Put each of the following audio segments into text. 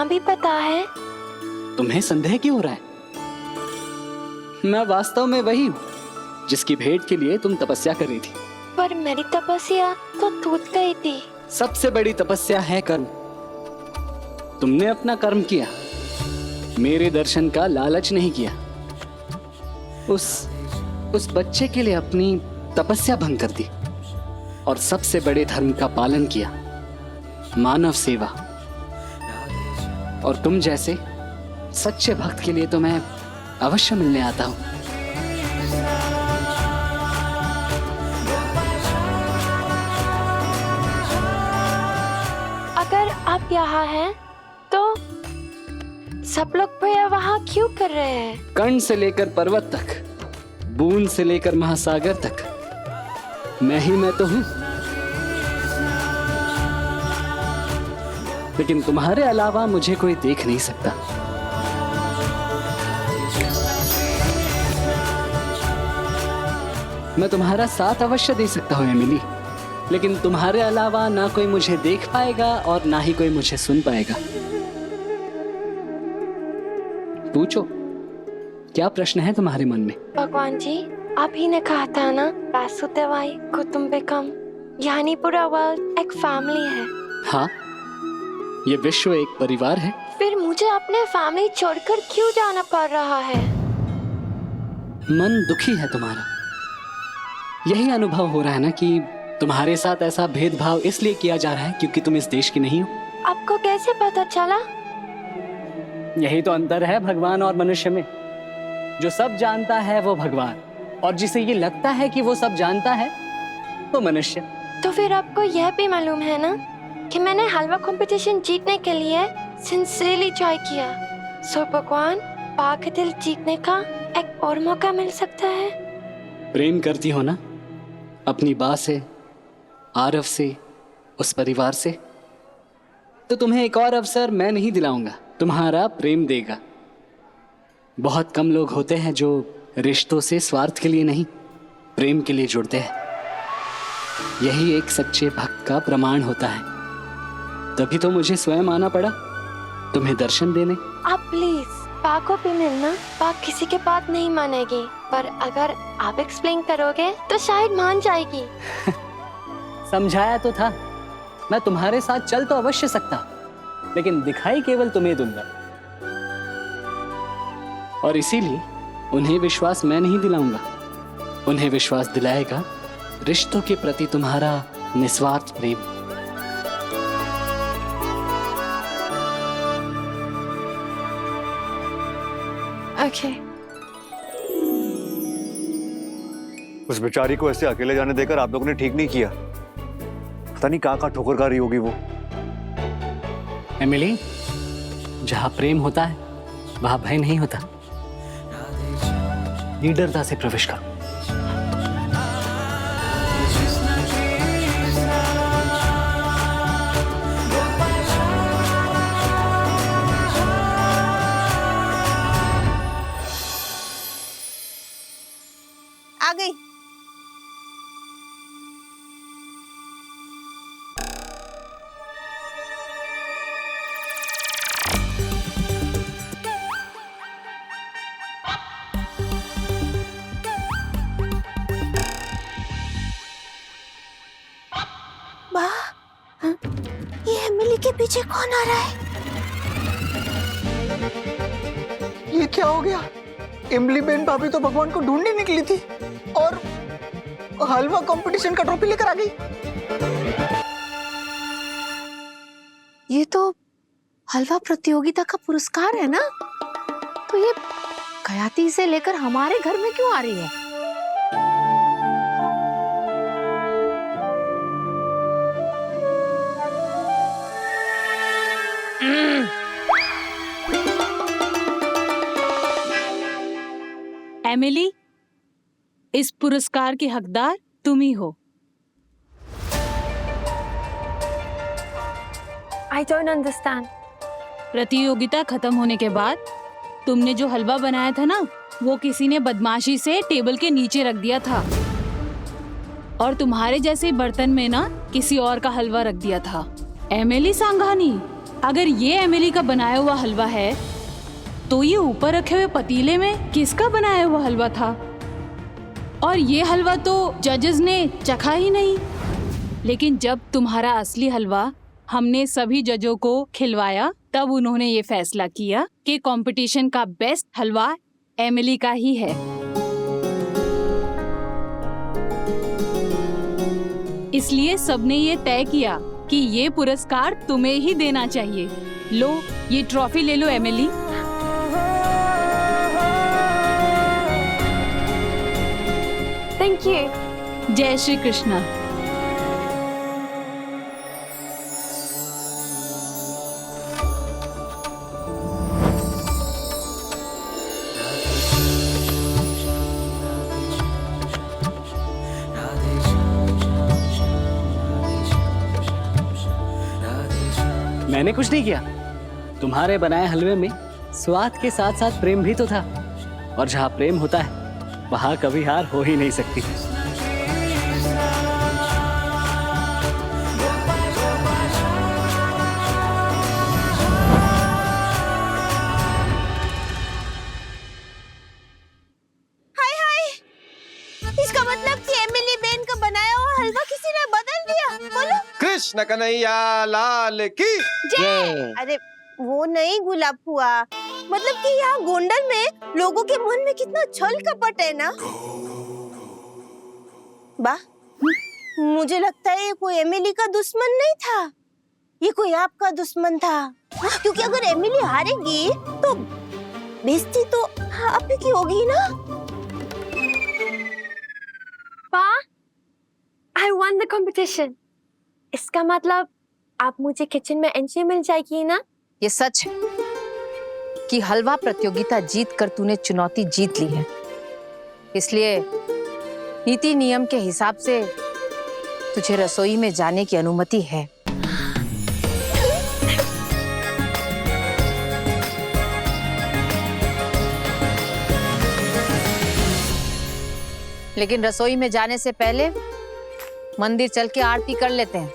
इतना भी पता है? तुम्हें संदेह क्यों हो रहा है? मैं वास्तव में वही हूँ जिसकी भेंट के लिए तुम तपस्या कर रही थी। पर मेरी तपस्या तो टूट गई थी। सबसे बड़ी तपस्या है कर्म। तुमने अपना कर्म किया, मेरे दर्शन का लालच नहीं किया। उस बच्चे के लिए अपनी तपस्या भंग कर दी और सबसे बड़े धर्म का पालन किया, मानव सेवा। और तुम जैसे सच्चे भक्त के लिए तो मैं अवश्य मिलने आता हूं। अगर आप यहाँ हैं, तो सब लोग प्रेयर वहाँ क्यों कर रहे हैं? कण से लेकर पर्वत तक, बूंद से लेकर महासागर तक, मैं तो हूं। लेकिन तुम्हारे अलावा मुझे कोई देख नहीं सकता। मैं तुम्हारा साथ अवश्य दे सकता हूं एमिली, लेकिन तुम्हारे अलावा ना कोई मुझे देख पाएगा और ना ही कोई मुझे सुन पाएगा। पूछो, क्या प्रश्न है तुम्हारे मन में? भगवान जी, आप ही ने कहा था ना, वासुदेवाय कुटुंबकम, यानी पूरा वर्ल्ड एक फैमिली है। हाँ, ये विश्व एक परिवार है। फिर मुझे अपने फैमिली छोड़कर क्यों जाना पड़ रहा है? मन दुखी है तुम्हारा। यही अनुभव हो रहा है ना कि तुम्हारे साथ ऐसा भेदभाव इसलिए किया जा रहा है क्योंकि तुम इस देश की नहीं हो। आपको कैसे पता चला? यही तो अंतर है भगवान और मनुष्य में। जो सब जानता है वो भगवान, और जिसे ये लगता है कि वो सब जानता है वो मनुष्य। तो फिर आपको यह भी मालूम है ना कि मैंने हलवा कंपटीशन जीतने के लिए सिंसियरली ट्राई किया। सो भगवान, पाक दिल जीतने का एक और मौका मिल सकता है। प्रेम करती हो ना अपनी बा से, आरव से, उस परिवार से, तो तुम्हें एक और अवसर मैं नहीं दिलाऊंगा, तुम्हारा प्रेम देगा। बहुत कम लोग होते हैं जो रिश्तों से स्वार्थ के लिए नहीं, प्रेम के लिए जुड़ते हैं। यही एक सच्चे भक्त का प्रमाण होता है। तभी तो मुझे स्वयं आना पड़ा तुम्हें दर्शन देने। आप प्लीज पा को भी मिलना। पा किसी के बात नहीं मानेगी, पर अगर आप एक्सप्लेन करोगे तो शायद मान जाएगी। समझाया तो था, मैं तुम्हारे साथ चल तो अवश्य सकता, लेकिन दिखाई केवल तुम्हें दूंगा। और इसीलिए उन्हें विश्वास मैं नहीं दिलाऊंगा, उन्हें विश्वास दिलाएगा रिश्तों के प्रति तुम्हारा निस्वार्थ प्रेम। ओके। उस बेचारी को ऐसे अकेले जाने देकर आप लोगों ने ठीक नहीं किया। पता नहीं कहाँ ठोकर खा रही होगी वो। एमिली, जहां प्रेम होता है वहां भय नहीं होता। निडरता से प्रवेश करो। आ गई। ये एमिली के पीछे कौन आ रहा है? ये क्या हो गया? इमली बेन भाभी तो भगवान को ढूंढने निकली थी और हलवा कंपटीशन का ट्रॉफी लेकर आ गई। ये तो हलवा प्रतियोगिता का पुरस्कार है ना? तो ये गयाती से लेकर हमारे घर में क्यों आ रही है? एमिली, इस पुरस्कार की हकदार तुम ही हो। I don't understand. प्रतियोगिता खत्म होने के बाद तुमने जो हलवा बनाया था ना, वो किसी ने बदमाशी से टेबल के नीचे रख दिया था और तुम्हारे जैसे बर्तन में ना किसी और का हलवा रख दिया था। एमिली सांघानी, अगर ये एमिली का बनाया हुआ हलवा है तो ये ऊपर रखे हुए पतीले में किसका बनाया हुआ हलवा था? और ये हलवा तो जजेस ने चखा ही नहीं। लेकिन जब तुम्हारा असली हलवा हमने सभी जजों को खिलवाया तब उन्होंने ये फैसला किया कि कंपटीशन का बेस्ट हलवा एमिली का ही है। इसलिए सबने ये तय किया कि ये पुरस्कार तुम्हें ही देना चाहिए। लो, ये ट्रॉफी ले लो एमिली। Thank you. जय श्री कृष्णा। मैंने कुछ नहीं किया। तुम्हारे बनाए हलवे में स्वाद के साथ साथ प्रेम भी तो था, और जहाँ प्रेम होता है वहाँ कभी हार हो ही नहीं सकती। इसका मतलब कि एमिली बेन का बनाया हुआ हलवा किसी ने बदल दिया। बोलो। कृष्ण कन्हैया लाल की जय। अरे वो नहीं गुलाब हुआ, मतलब कि यहाँ गोंडल में लोगों के मन में कितना छल कपट है ना। वाह, मुझे लगता है ये कोई एमिली का दुश्मन नहीं था, ये कोई आपका दुश्मन था। क्योंकि अगर एमिली हारेगी तो बेइज्जती तो आप ही की होगी ना। पा, I won the competition. इसका मतलब आप मुझे किचन में एंट्री मिल जाएगी ना? ये सच है कि हलवा प्रतियोगिता जीत कर तूने चुनौती जीत ली है, इसलिए नीति नियम के हिसाब से तुझे रसोई में जाने की अनुमति है। लेकिन रसोई में जाने से पहले मंदिर चल के आरती कर लेते हैं,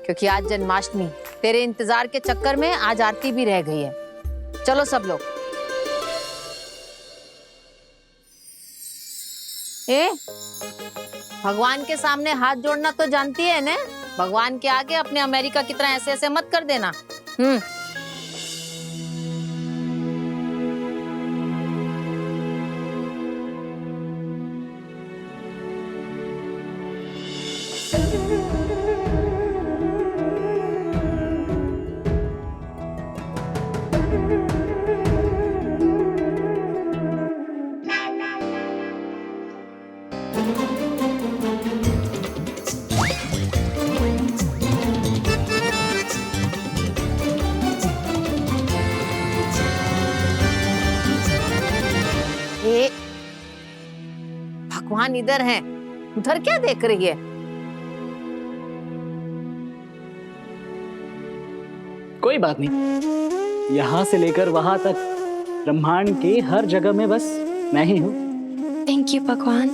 क्योंकि आज जन्माष्टमी। तेरे इंतजार के चक्कर में आज आरती भी रह गई है। चलो सब लोग। भगवान के सामने हाथ जोड़ना तो जानती है ना? भगवान के आगे अपने अमेरिका की तरह ऐसे ऐसे मत कर देना। भगवान इधर हैं, उधर क्या देख रही है? कोई बात नहीं, यहाँ से लेकर वहां तक ब्रह्मांड के हर जगह में बस मैं ही हूँ। थैंक यू भगवान।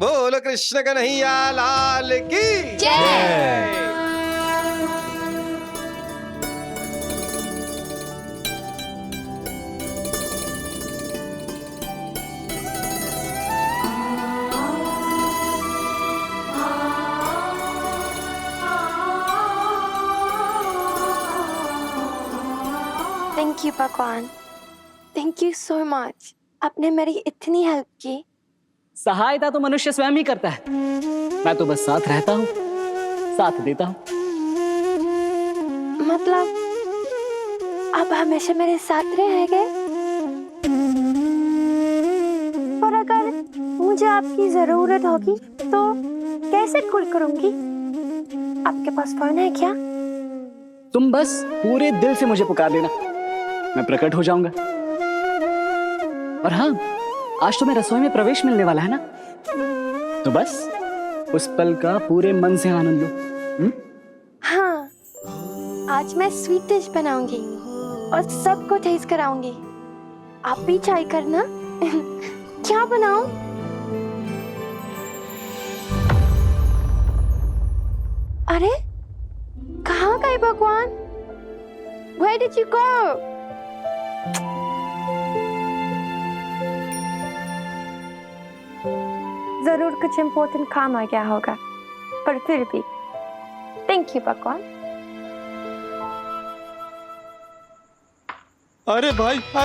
बोल कृष्ण कन्हैया लाल की जय। थैंक यू भगवान, थैंक यू सो मच। आपने मेरी इतनी हेल्प की। सहायता तो मनुष्य स्वयं ही करता है, मैं तो बस साथ रहता हूँ, साथ देता हूँ। मतलब आप हमेशा मेरे साथ रहेंगे? पर अगर मुझे आपकी जरूरत होगी तो कैसे कॉल करूंगी? आपके पास फोन है क्या? तुम बस पूरे दिल से मुझे पुकार लेना, मैं प्रकट हो जाऊंगा। और हाँ, आज तो मैं रसोई में प्रवेश मिलने वाला है ना, तो बस उस पल का पूरे मन से आनंद लो। हाँ, आज मैं स्वीट डिश बनाऊंगी और सबको टेस्ट कराऊंगी। आप भी ट्राई करना। क्या बनाऊं? अरे कहाँ गए भगवान? Where did you go? जरूर कुछ इम्पोर्टेंट काम आ गया होगा, पर फिर भी थैंक यू भगवान। अरे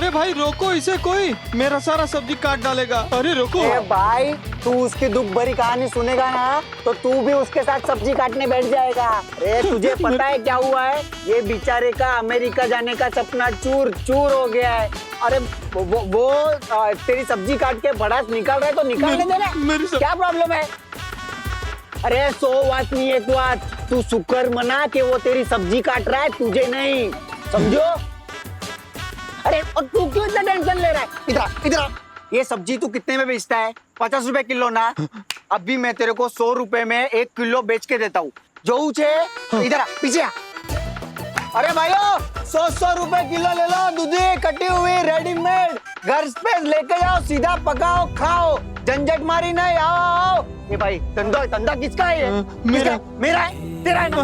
भाई रोको इसे, कोई मेरा सारा सब्जी काट डालेगा। अरे रोको। ए भाई, तू उसकी दुख भरी कहानी सुनेगा ना तो तू भी उसके साथ सब्जी काटने बैठ जाएगा। अरे तुझे पता है क्या हुआ है? ये बेचारे का अमेरिका जाने का सपना चूर चूर हो गया है। अरे वो तेरी सब्जी काट के भड़ास निकाल रहा है तो निकालने दे रहा। क्या प्रॉब्लम है? अरे सो बात नहीं है, तू शुक्र मना कि वो तेरी सब्जी काट रहा है, तुझे नहीं, समझो। अरे और तू क्यों इतना टेंशन ले रहा है? इधर ये सब्जी तू कितने में बेचता है? 50 रुपए किलो ना? अभी मैं तेरे को 100 रुपए में 1 किलो बेच के देता हूँ। जो इधर पीछे आ। अरे भाइयों, 100 रुपए किलो ले लो, दूधी कटी हुई रेडीमेड, घर पे लेके जाओ, सीधा पकाओ खाओ, झंझट मारी नहीं। आओ। ये भाई धंधा किसका है? मेरा है, तेरा है ना?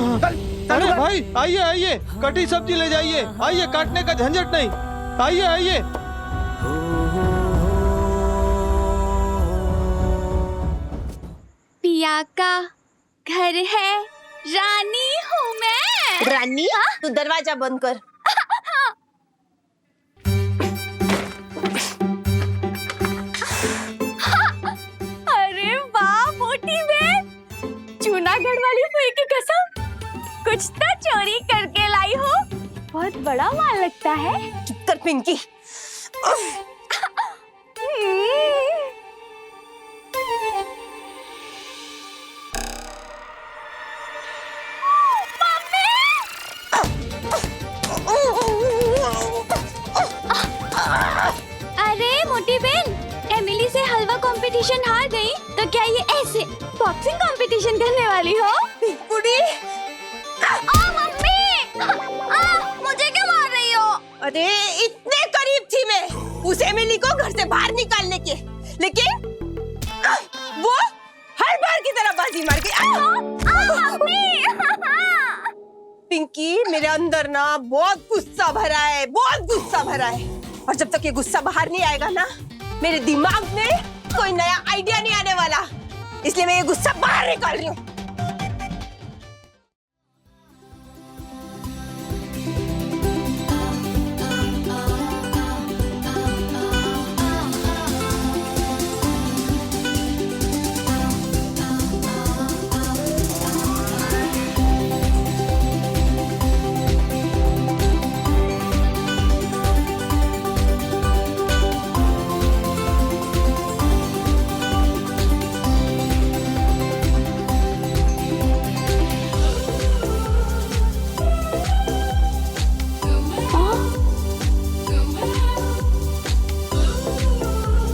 अरे भाई आइए, कटी सब्जी ले जाइए, आइए, काटने का झंझट नहीं, आइए। पिया का घर है, रानी हूँ मैं। रानी? तू दरवाजा बंद कर। अरे वाह मोटी बहन, जूनागढ़ वाली फुई की कसम, कुछ तो चोरी करके लाई हो। बहुत बड़ा माल लगता है। चुप कर पिंकी। अरे मोटी बहन, एमिली से हलवा कंपटीशन हार गई तो क्या ये ऐसे बॉक्सिंग कंपटीशन करने वाली हो? बुढ़ी, मम्मी, मुझे क्यों मार रही हो? अरे इतने करीब थी मैं उस एमिली को घर से बाहर निकालने के, लेकिन वो हर बार की तरह बाजी मार गई। पिंकी, मेरे अंदर ना बहुत गुस्सा भरा है, बहुत गुस्सा भरा है, और जब तक ये गुस्सा बाहर नहीं आएगा ना, मेरे दिमाग में कोई नया आइडिया नहीं आने वाला, इसलिए मैं ये गुस्सा बाहर निकाल रही हूँ।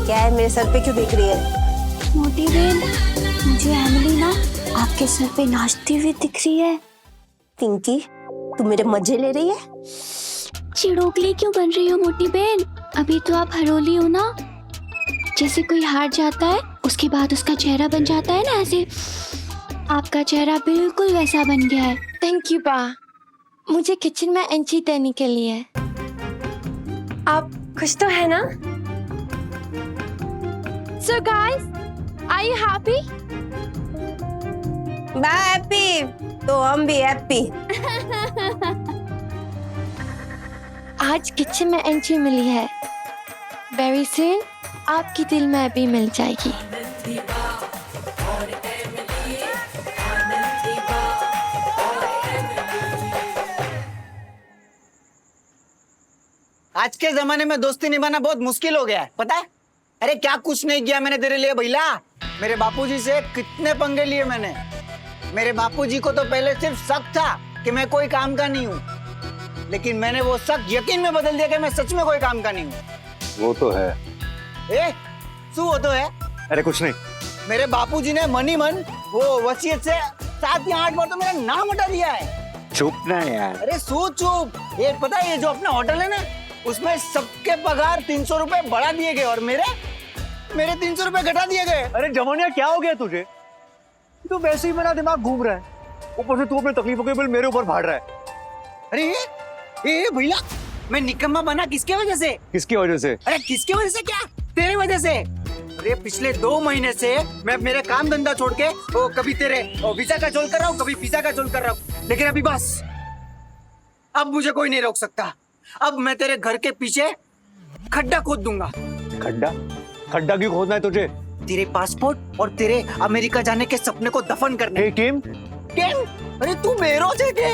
क्या है, मेरे सर पे क्यों देख रही है? मोटी बहन, मुझे एमिली ना आपके सर पे नाचती हुई दिख रही है। पिंकी, तू मेरे मजे ले रही है? चिड़ोकली क्यों बन रही हो मोटी बहन? अभी तो आप हरोली हो ना। जैसे कोई हार जाता है उसके बाद उसका चेहरा बन जाता है ना, ऐसे आपका चेहरा बिल्कुल वैसा बन गया है। थैंक यू बा, मुझे किचन में एंट्री देने के लिए। आप खुश तो है ना? So guys, are you happy? मैं हैप्पी तो हम भी हैप्पी। आज किचन में एंट्री मिली है, वेरी सून आपकी दिल में भी मिल जाएगी। आज के जमाने में दोस्ती निभाना बहुत मुश्किल हो गया है, पता है? अरे क्या कुछ नहीं किया मैंने तेरे लिए भैया। मेरे बापूजी से कितने पंगे लिए मैंने। मेरे बापूजी को तो पहले सिर्फ शक था कि मैं कोई काम का नहीं हूँ, लेकिन मैंने वो शक यकीन में बदल दिया कि मैं सच में कोई काम का नहीं हूँ। वो तो है। वो तो है? अरे कुछ नहीं। मेरे बापूजी ने मन ही मन वो वसीयत से 7 या 8 बार तो मेरा नाम हटा दिया है। चुप ना यार। अरे सो चुप। ये पता है, ये जो अपना होटल है ना, उसमें सबके पगार 300 रुपए बढ़ा दिए गए और मेरे 300 रुपए घटा दिए गए। अरे जमानिया, क्या हो गया तुझे? तू वैसे ही मेरा दिमाग घूम रहा है। ऊपर से तू अपने तकलीफों के बिल मेरे ऊपर फाड़ रहा है। अरे ए भैया, मैं निकम्मा बना किसके वजह से? किसकी वजह से? अरे किसकी वजह से क्या? तेरे वजह से। अरे पिछले 2 महीने से मैं मेरे काम धंधा छोड़ के वो कभी तेरे वीजा का झोल कर रहा हूँ, कभी पिज्जा का झोल कर रहा हूँ, लेकिन अभी बस, अब मुझे कोई नहीं रोक सकता। अब मैं तेरे घर के पीछे खड्डा खोद दूंगा। खड्डा? खड्डा क्यों खोदना है तुझे? तेरे पासपोर्ट और तेरे अमेरिका जाने के सपने को दफन करने। ए, किम? अरे तू मेरो थे।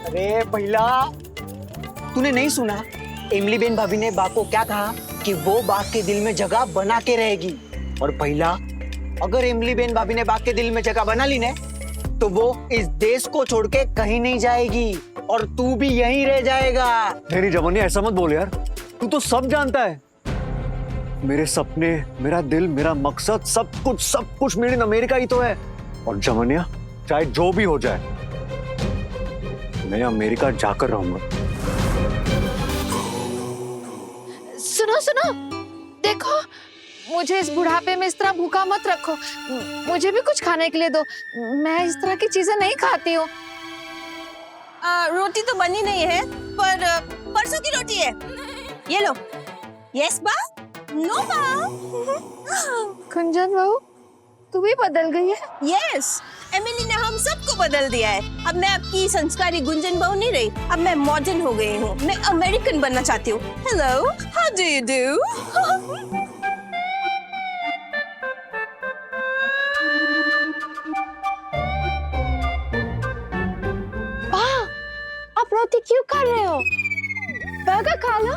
अरे भैया, तूने नहीं सुना इमली बेन भाभी ने बा को क्या कहा कि वो बाघ के दिल में जगह बना के रहेगी। और पहला, अगर इमली बेन भाभी ने बाघ के दिल में जगह बना ली ने तो वो इस देश को छोड़ के कहीं नहीं जाएगी और तू भी यहीं रह जाएगा। मेरी जवानी, ऐसा मत बोल यार, तू तो सब जानता है। मेरे सपने, मेरा दिल, मेरा मकसद, सब कुछ मेड इन अमेरिका ही तो है। और जवानिया, चाहे जो भी हो जाए, मैं अमेरिका जाकर रहूंगा। सुनो सुनो, देखो, मुझे इस बुढ़ापे में इस तरह भूखा मत रखो। मुझे भी कुछ खाने के लिए दो, मैं इस तरह की चीजें नहीं खाती हूँ। रोटी तो बनी नहीं है, पर परसों की रोटी है। ये लो। यस बा? नो बा? गुंजन बहू, तू भी बदल गई है। यस, एमिली ने हम सबको बदल दिया है। अब मैं आपकी संस्कारी गुंजन बहू नहीं रही, अब मैं मॉडर्न हो गई हूँ। मैं अमेरिकन बनना चाहती हूँ। Hello, how do you do? आप रोटी क्यों कर रहे हो? बर्गर खा लो।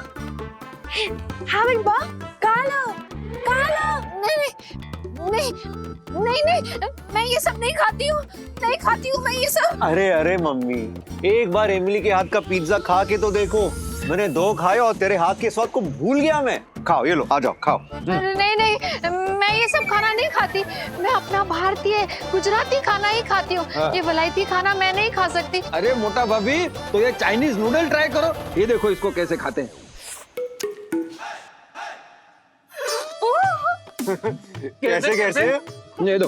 हैव इट बा, खा लो, खा लो। नहीं, मैं ये सब नहीं खाती हूँ, नहीं खाती हूँ मैं ये सब। अरे मम्मी, एक बार एमिली के हाथ का पिज्जा खा के तो देखो। मैंने 2 खाए और तेरे हाथ के स्वाद को भूल गया मैं। खाओ, ये लो, आ जाओ, खाओ। नहीं, मैं ये सब खाना नहीं खाती। मैं अपना भारतीय गुजराती खाना ही खाती हूँ। ये वलायती खाना मैं नहीं खा सकती। अरे मोटा भाभी, तो ये चाइनीज नूडल ट्राई करो। ये देखो इसको कैसे खाते हैं। कैसे? ये दो।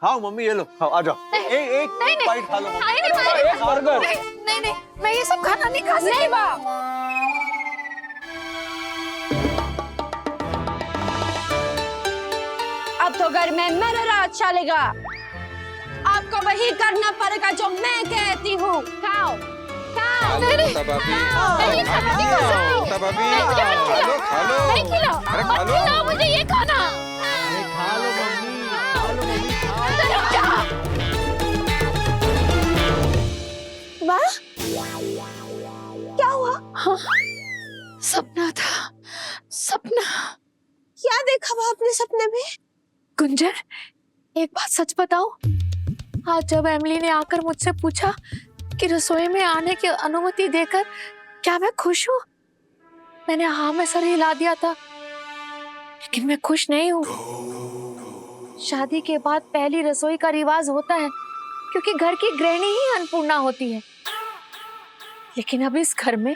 खाओ मम्मी, ये लो, खाओ, आ जाओ। एक बाइट खा लो। एक बर्गर। नहीं, मैं ये सब खाना नहीं खा सकती। अब तो घर में मेरा राज चलेगा। आपको वही करना पड़ेगा जो मैं कहती हूँ। खाओ, खाओ। मोटा भाभी, मोटा भाभी, खा लो। नहीं खिलाओ, मत खिलाओ मुझे ये खाना। खा लो मम्मी, बा, क्या हुआ? सपना था, सपना। क्या देखा बा अपने सपने में? गुंजन, एक बात सच बताओ, आज जब एमिली ने आकर मुझसे पूछा कि रसोई में आने की अनुमति देकर क्या मैं खुश हूँ, मैंने हाँ में सर हिला दिया था, लेकिन मैं खुश नहीं हूँ। शादी के बाद पहली रसोई का रिवाज होता है क्योंकि घर की गृहिणी ही अन्नपूर्णा होती है, लेकिन अब इस घर में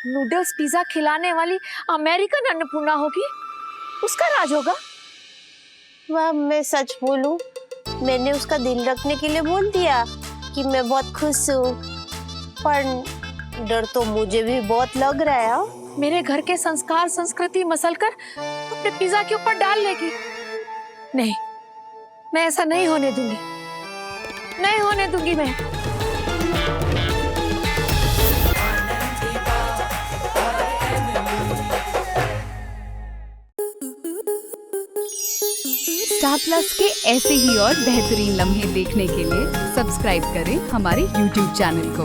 नूडल्स पिज्जा खिलाने वाली अमेरिकन अन्नपूर्णा होगी, उसका राज होगा। वाह, मैं सच बोलूं, मैंने उसका दिल रखने के लिए बोल दिया कि मैं बहुत खुश हूँ, पर डर तो मुझे भी बहुत लग रहा है। मेरे घर के संस्कार संस्कृति मसलकर अपने पिज्जा के ऊपर डाल लेगी। नहीं, मैं ऐसा नहीं होने दूंगी, नहीं होने दूंगी मैं। स्टार प्लस के ऐसे ही और बेहतरीन लम्हे देखने के लिए सब्सक्राइब करें हमारे YouTube चैनल को।